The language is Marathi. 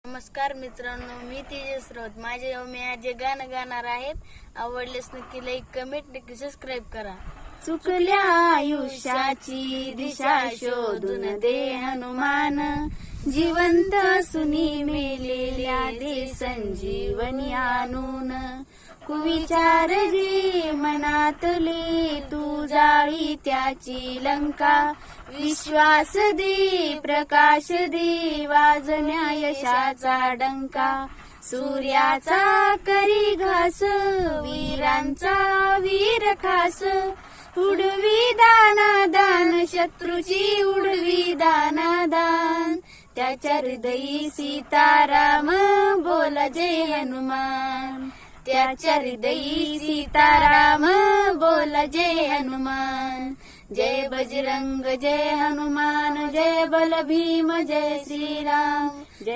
नमस्कार मित्रांनो, मी तेजस राऊत. मी आज जे गाणं गाणार आहेत, आवडलेच नक्की लाईक, कमेंट, नक्की सबस्क्राईब करा. चुकल्या आयुष्याची दिशा शोधून दे हनुमान, जिवंत सुनी मेलेल्या दे संजीवनी आणून. कुविचार जे मनातले तू जाळी त्याची लंका, विश्वास दे प्रकाश दे वाजण्या यशाचा डंका. सूर्याचा करी घास वीरांचा वीर खास, उडवी दान शत्रूची उडवी दान. त्याच्या हृदयी सीताराम बोल जय हनुमान, त्याच्या हृदयी सीताराम बोल जय हनुमान. जय बजरंग जय हनुमान, जय बल भीम जय श्रीराम. जय